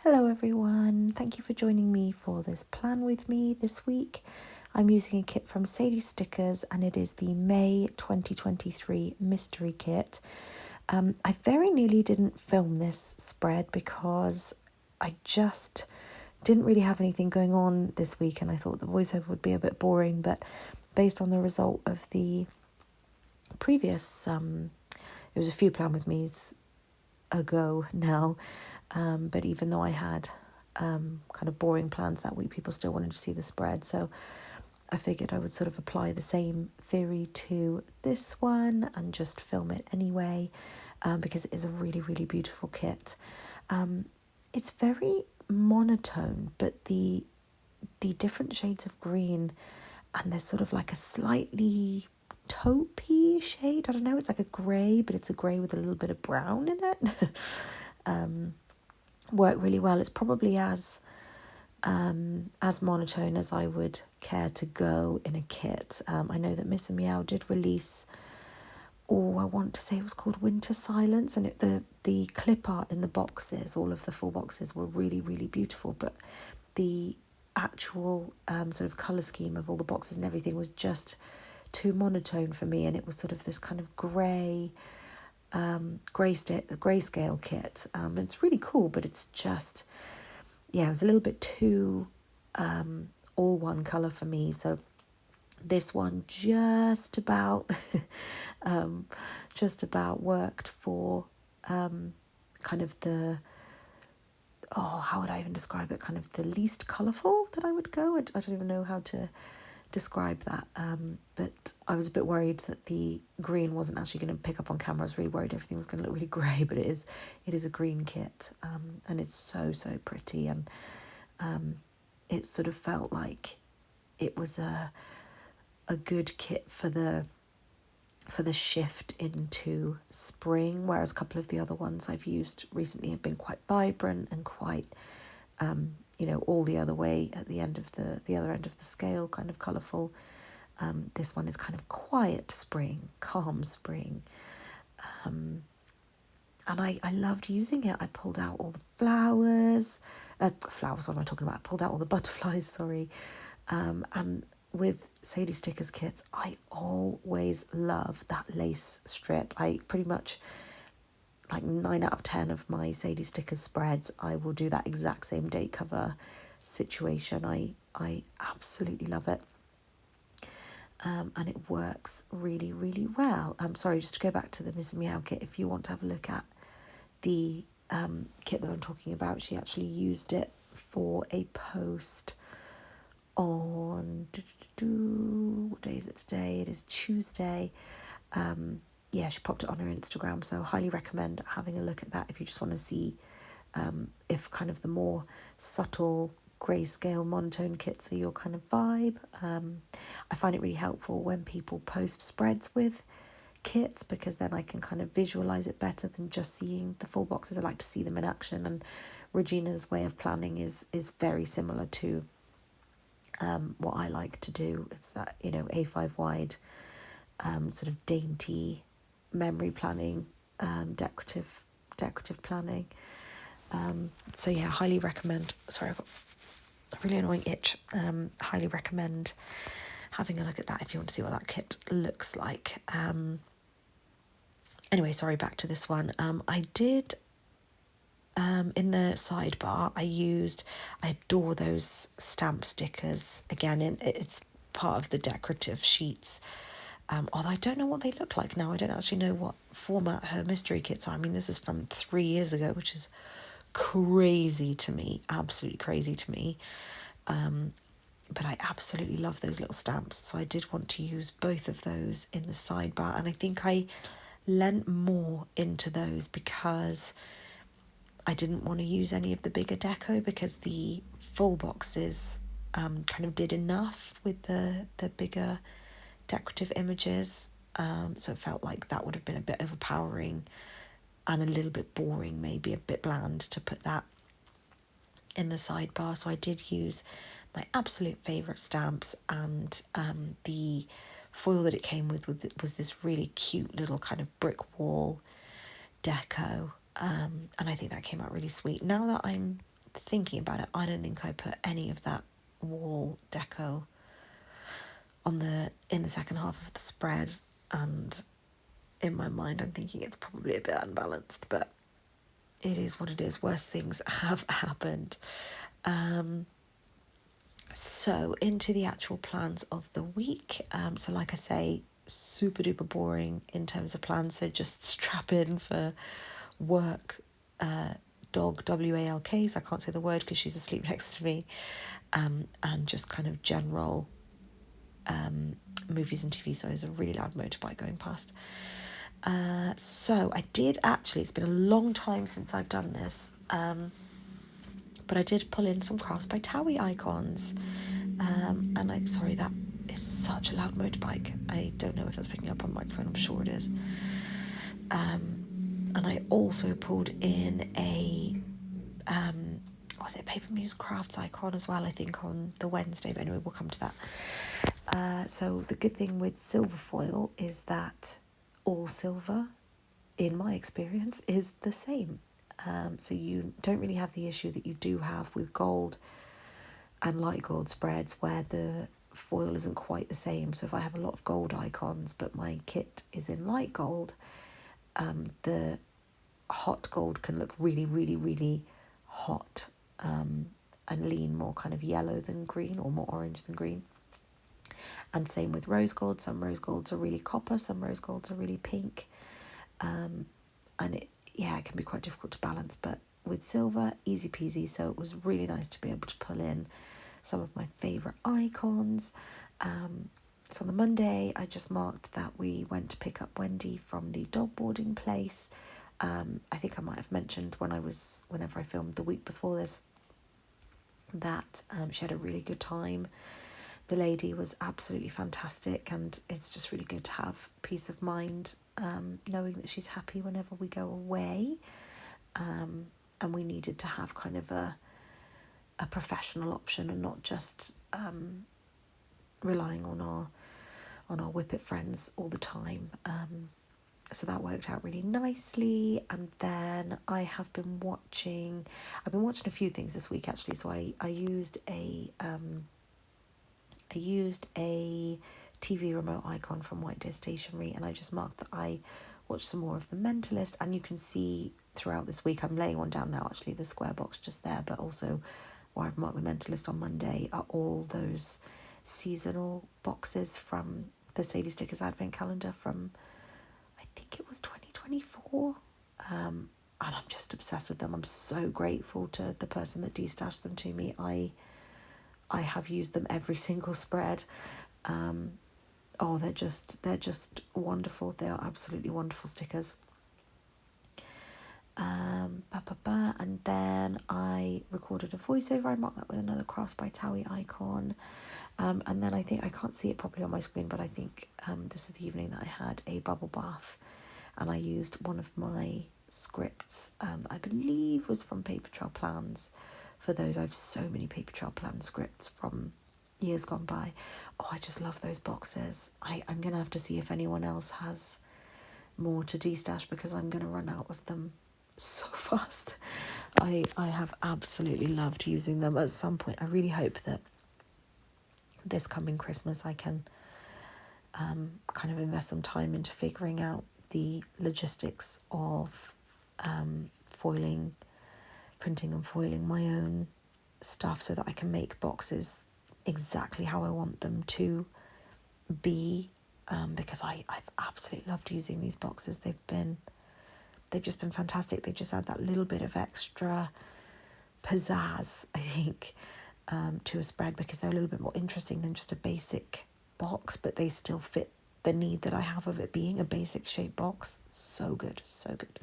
Hello everyone, thank you for joining me for this plan with me this week. I'm using a kit from Sadie Stickers and it is the May 2023 mystery kit. I very nearly didn't film this spread because I just didn't really have anything going on this week and I thought the voiceover would be a bit boring, but based on the result of the previous, it was a few plan with me's ago now, but even though I had kind of boring plans that week, people still wanted to see the spread, so I figured I would sort of apply the same theory to this one and just film it anyway, because it is a really, really beautiful kit. It's very monotone, but the different shades of green, and there's sort of like a slightly taupey shade. I don't know, it's like a grey, but it's a grey with a little bit of brown in it. Work really well. It's probably as monotone as I would care to go in a kit. I know that Miss and Meow did release, I want to say it was called Winter Silence, and the clip art in the boxes, all of the full boxes, were really, really beautiful, but the actual sort of colour scheme of all the boxes and everything was just too monotone for me, and it was sort of this kind of grayscale kit. It's really cool, but it's just, it was a little bit too all one colour for me. So this one just about worked for kind of the, how would I even describe it, kind of the least colourful that I would go. I don't even know how to describe that, but I was a bit worried that the green wasn't actually going to pick up on camera. I was really worried everything was going to look really grey, but it is a green kit, and it's so pretty, and it sort of felt like it was a good kit for the shift into spring, whereas a couple of the other ones I've used recently have been quite vibrant and quite all the other way at the end of the other end of the scale, kind of colourful. This one is kind of quiet spring, calm spring, and I loved using it. I pulled out all the flowers, what am I talking about? I pulled out all the butterflies, sorry, and with Sadie Stickers kits, I always love that lace strip. I pretty much, like 9 out of 10 of my Sadie Stickers spreads, I will do that exact same date cover situation. I absolutely love it. And it works really, really well. Sorry, just to go back to the Miss Meow kit, if you want to have a look at the kit that I'm talking about, she actually used it for a post on, what day is it today? It is Tuesday. She popped it on her Instagram, so highly recommend having a look at that if you just want to see if kind of the more subtle grayscale monotone kits are your kind of vibe. I find it really helpful when people post spreads with kits, because then I can kind of visualise it better than just seeing the full boxes. I like to see them in action, and Regina's way of planning is very similar to what I like to do. It's that, A5 wide sort of dainty memory planning, decorative planning. Highly recommend. Sorry, I've got a really annoying itch. Highly recommend having a look at that if you want to see what that kit looks like. Anyway, sorry, back to this one. I did, in the sidebar, I adore those stamp stickers. Again, it's part of the decorative sheets. Although I don't know what they look like now. I don't actually know what format her mystery kits are. I mean, this is from 3 years ago, which is crazy to me, absolutely crazy to me. But I absolutely love those little stamps, so I did want to use both of those in the sidebar, and I think I lent more into those because I didn't want to use any of the bigger deco, because the full boxes kind of did enough with the bigger decorative images, so it felt like that would have been a bit overpowering and a little bit boring, maybe a bit bland, to put that in the sidebar. So I did use my absolute favourite stamps, and the foil that it came with was this really cute little kind of brick wall deco, and I think that came out really sweet. Now that I'm thinking about it, I don't think I put any of that wall deco in the second half of the spread, and in my mind I'm thinking it's probably a bit unbalanced, but it is what it is. Worse things have happened. So into the actual plans of the week. So like I say, super duper boring in terms of plans, so just strap in for work, dog, WALKs, I can't say the word because she's asleep next to me, and just kind of general movies and TV. So there's a really loud motorbike going past. So I did actually, it's been a long time since I've done this, but I did pull in some Crafts by Towie icons. And sorry, that is such a loud motorbike. I don't know if that's picking up on the microphone, I'm sure it is. And I also pulled in a, Paper Muse Crafts icon as well, I think on the Wednesday, but anyway, we'll come to that. So the good thing with silver foil is that all silver, in my experience, is the same. So you don't really have the issue that you do have with gold and light gold spreads where the foil isn't quite the same. So if I have a lot of gold icons but my kit is in light gold, the hot gold can look really, really, really hot, and lean more kind of yellow than green, or more orange than green. And same with rose gold. Some rose golds are really copper, some rose golds are really pink. And it can be quite difficult to balance, but with silver, easy peasy. So it was really nice to be able to pull in some of my favourite icons. So on the Monday, I just marked that we went to pick up Wendy from the dog boarding place. I think I might have mentioned whenever I filmed the week before this, that she had a really good time. The lady was absolutely fantastic, and it's just really good to have peace of mind, knowing that she's happy whenever we go away. And we needed to have kind of a professional option and not just relying on our whippet friends all the time. So that worked out really nicely. And then I've been watching a few things this week actually. So I used a TV remote icon from White Deer Stationery, and I just marked that I watched some more of The Mentalist. And you can see throughout this week, I'm laying one down now actually, the square box just there, but also where I've marked The Mentalist on Monday are all those seasonal boxes from the Sadie Stickers Advent Calendar from, I think it was 2024. And I'm just obsessed with them. I'm so grateful to the person that destashed them to me. I have used them every single spread. They're just wonderful. They are absolutely wonderful stickers. And then I recorded a voiceover. I marked that with another Crafts by Towie icon. And then I think, I can't see it properly on my screen, but I think this is the evening that I had a bubble bath, and I used one of my scripts that I believe was from Paper Trail Plans. For those, I have so many Paper Trail Plan scripts from years gone by. Oh, I just love those boxes. I'm going to have to see if anyone else has more to destash, because I'm going to run out of them so fast. I have absolutely loved using them. At some point, I really hope that this coming Christmas I can kind of invest some time into figuring out the logistics of printing and foiling my own stuff, so that I can make boxes exactly how I want them to be, because I've absolutely loved using these boxes. They've just been fantastic. They just add that little bit of extra pizzazz, I think, to a spread, because they're a little bit more interesting than just a basic box, but they still fit the need that I have of it being a basic shaped box. So good, so good.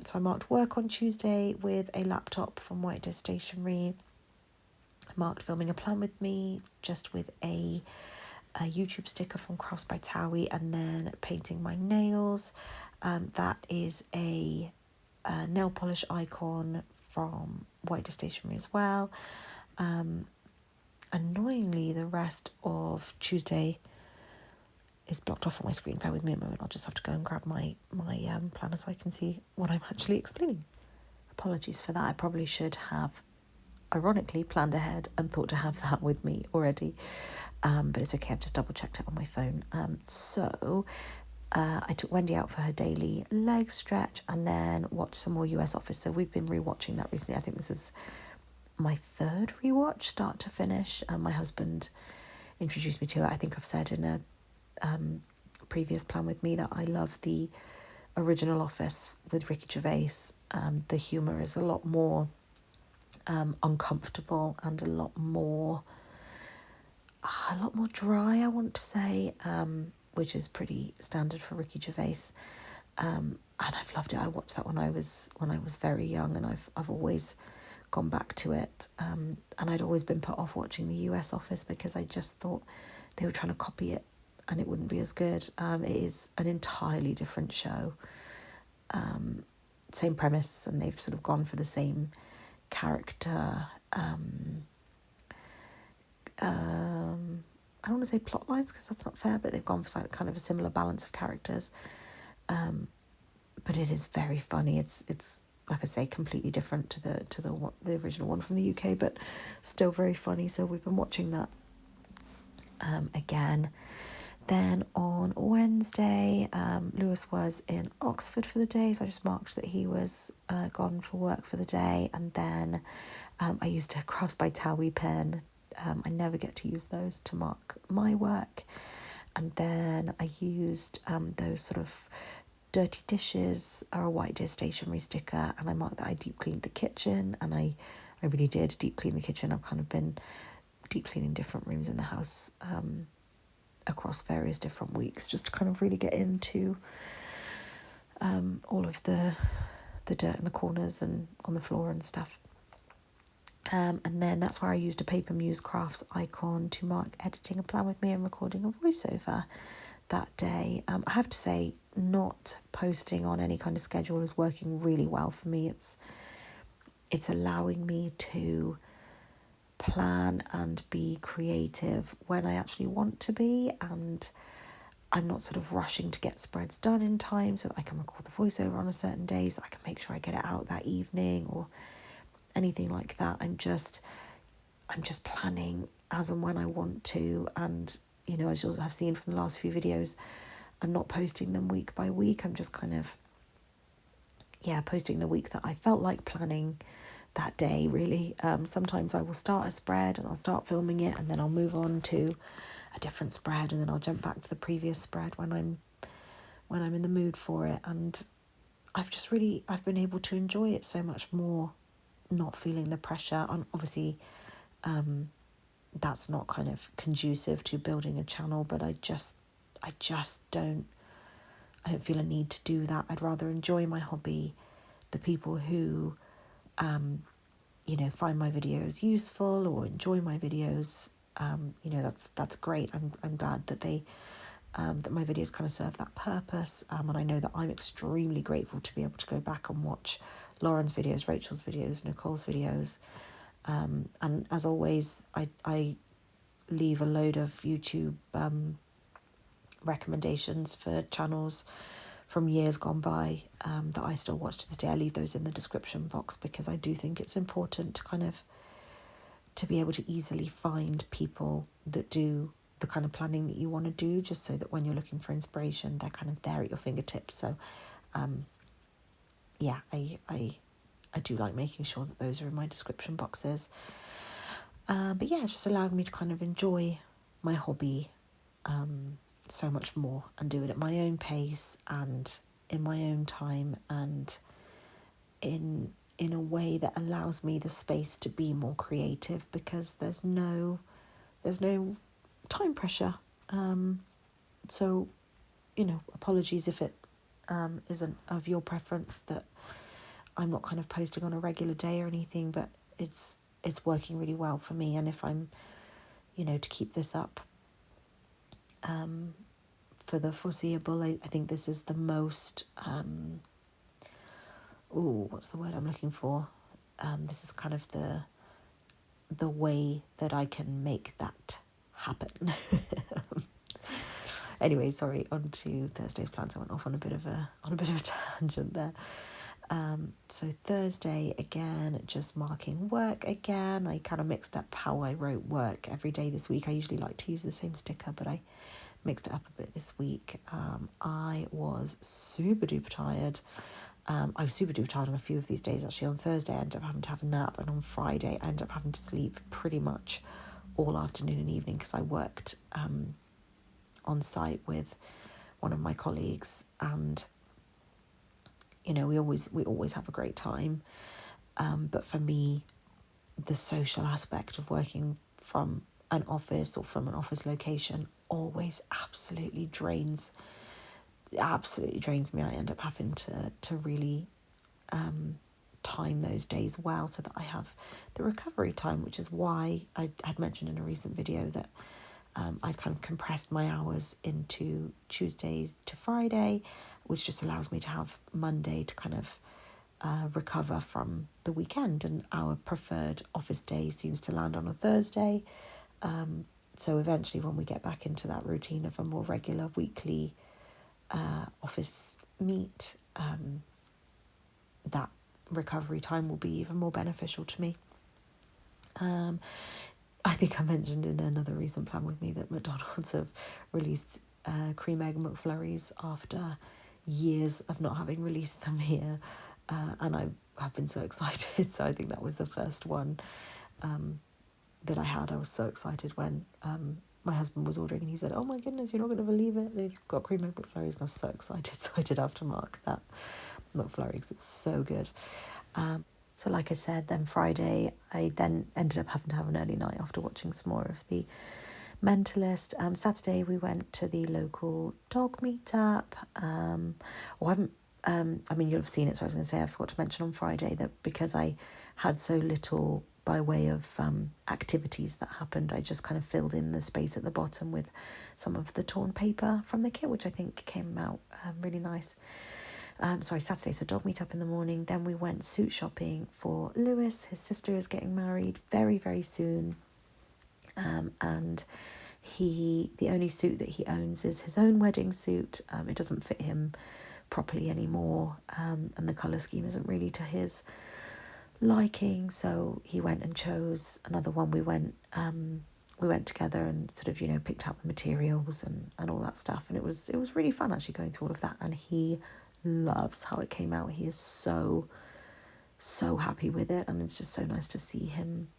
So I marked work on Tuesday with a laptop from White Deer Stationery. I marked filming a plan with me just with a YouTube sticker from Crafts by Towie, and then painting my nails. That is a nail polish icon from White Deer Stationery as well. Annoyingly, the rest of Tuesday is blocked off on my screen. Bear with me a moment. I'll just have to go and grab my planner so I can see what I'm actually explaining. apologies for that. I probably should have, ironically, planned ahead and thought to have that with me already. But it's okay, I've just double checked it on my phone. I took Wendy out for her daily leg stretch and then watched some more US Office. So we've been rewatching that recently. I think this is my third rewatch, start to finish. My husband introduced me to it. I think I've said in a previous plan with me that I love the original Office with Ricky Gervais. The humour is a lot more uncomfortable and a lot more dry, I want to say, which is pretty standard for Ricky Gervais. And I've loved it. I watched that when I was very young, and I've always gone back to it. And I'd always been put off watching the US Office because I just thought they were trying to copy it and it wouldn't be as good. It is an entirely different show. Same premise, and they've sort of gone for the same character. I don't want to say plot lines because that's not fair, but they've gone for kind of a similar balance of characters. But it is very funny. It's like I say, completely different to the original one from the UK, but still very funny. So we've been watching that again. Then on Wednesday, Lewis was in Oxford for the day, so I just marked that he was gone for work for the day. And then I used a Crafts by Towie pen. I never get to use those to mark my work. And then I used those sort of dirty dishes or a white dish stationery sticker, and I marked that I deep cleaned the kitchen, and I really did deep clean the kitchen. I've kind of been deep cleaning different rooms in the house across various different weeks, just to kind of really get into all of the dirt in the corners and on the floor and stuff. And then that's where I used a Paper Muse Crafts icon to mark editing a plan with me and recording a voiceover that day. I have to say, not posting on any kind of schedule is working really well for me. It's allowing me to plan and be creative when I actually want to be, and I'm not sort of rushing to get spreads done in time so that I can record the voiceover on a certain day, so I can make sure I get it out that evening or anything like that. I'm just planning as and when I want to, and you know, as you'll have seen from the last few videos, I'm not posting them week by week. I'm just kind of posting the week that I felt like planning that day, really. Sometimes I will start a spread and I'll start filming it, and then I'll move on to a different spread, and then I'll jump back to the previous spread when I'm in the mood for it. And I've been able to enjoy it so much more, not feeling the pressure. And obviously that's not kind of conducive to building a channel, but I don't feel a need to do that. I'd rather enjoy my hobby. The people who find my videos useful or enjoy my videos, that's great. I'm glad that they that my videos kind of serve that purpose, and I know that I'm extremely grateful to be able to go back and watch Lauren's videos, Rachel's videos, Nicole's videos, and as always, I leave a load of YouTube recommendations for channels from years gone by that I still watch to this day. I leave those in the description box because I do think it's important to be able to easily find people that do the kind of planning that you want to do, just so that when you're looking for inspiration, they're kind of there at your fingertips. So I do like making sure that those are in my description boxes. But yeah, it's just allowed me to kind of enjoy my hobby so much more and do it at my own pace and in my own time, and in a way that allows me the space to be more creative, because there's no time pressure. So, apologies if it isn't of your preference that I'm not kind of posting on a regular day or anything, but it's working really well for me. And if I'm, to keep this up for the foreseeable, I think this is the most, what's the word I'm looking for? This is kind of the way that I can make that happen. Anyway, sorry, on to Thursday's plans. I went off on a bit of a tangent there. So Thursday, again, just marking work again. I kind of mixed up how I wrote work every day this week. I usually like to use the same sticker, but I mixed it up a bit this week. I was super duper tired. I was super duper tired on a few of these days, actually. On Thursday, I ended up having to have a nap, and on Friday, I ended up having to sleep pretty much all afternoon and evening because I worked on site with one of my colleagues, and we always have a great time. But for me, the social aspect of working from an office or from an office location always absolutely drains me. I end up having to really time those days well so that I have the recovery time, which is why I had mentioned in a recent video that I'd kind of compressed my hours into Tuesday to Friday, which just allows me to have Monday to kind of recover from the weekend, and our preferred office day seems to land on a Thursday. So eventually when we get back into that routine of a more regular weekly office meet, that recovery time will be even more beneficial to me. I think I mentioned in another recent plan with me that McDonald's have released cream egg McFlurries after years of not having released them here, and I have been so excited. So I think that was the first one that I had. I was so excited when my husband was ordering, and he said, "Oh my goodness, you're not going to believe it, they've got cream egg McFlurries," and I was so excited. So I did have to mark that McFlurry because it was so good. So like I said, then Friday, I then ended up having to have an early night after watching some more of The Mentalist. Saturday, we went to the local dog meetup. You'll have seen it, so I was going to say, I forgot to mention on Friday that because I had so little by way of activities that happened, I just kind of filled in the space at the bottom with some of the torn paper from the kit, which I think came out really nice. Saturday, so dog meet up in the morning. Then we went suit shopping for Lewis. His sister is getting married very, very soon. And the only suit that he owns is his own wedding suit. It doesn't fit him properly anymore. And the colour scheme isn't really to his liking. So he went and chose another one. We went together and sort of, picked out the materials and all that stuff. And it was really fun actually going through all of that. And he loves how it came out. He is so happy with it, and it's just so nice to see him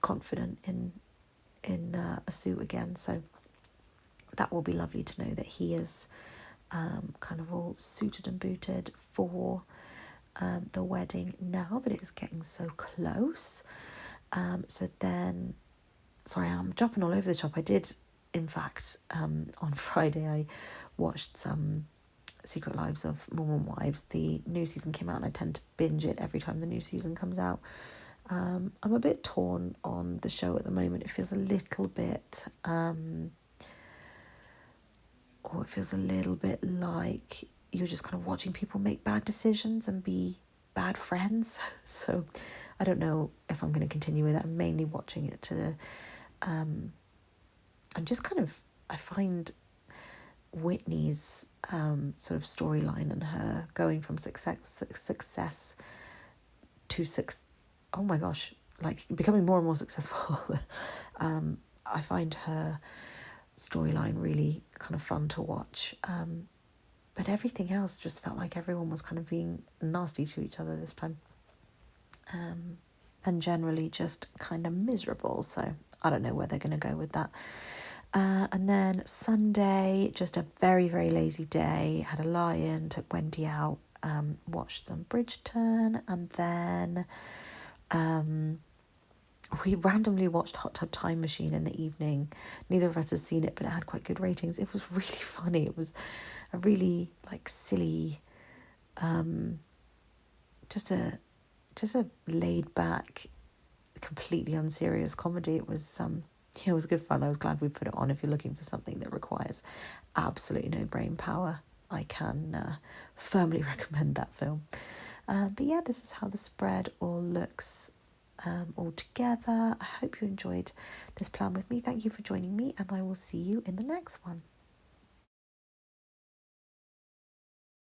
confident in a suit again. So that will be lovely to know that he is kind of all suited and booted for the wedding now that it is getting so close. I'm jumping all over the shop. I did, in fact, on Friday I watched some Secret Lives of Mormon Wives. The new season came out and I tend to binge it every time the new season comes out. I'm a bit torn on the show at the moment. It feels a little bit like you're just kind of watching people make bad decisions and be bad friends. So I don't know if I'm going to continue with it. I'm mainly watching it to I find Whitney's sort of storyline and her going from success to becoming more and more successful. I find her storyline really kind of fun to watch. But everything else just felt like everyone was kind of being nasty to each other this time. And generally just kind of miserable. So I don't know where they're going to go with that. And then Sunday, just a very, very lazy day. Had a lie-in, took Wendy out, watched some Bridgerton, and then we randomly watched Hot Tub Time Machine in the evening. Neither of us had seen it, but it had quite good ratings. It was really funny. It was a really silly, just a laid back, completely unserious comedy. It was it was good fun. I was glad we put it on. If you're looking for something that requires absolutely no brain power, I can firmly recommend that film. But yeah, this is how the spread all looks all together. I hope you enjoyed this plan with me. Thank you for joining me, and I will see you in the next one.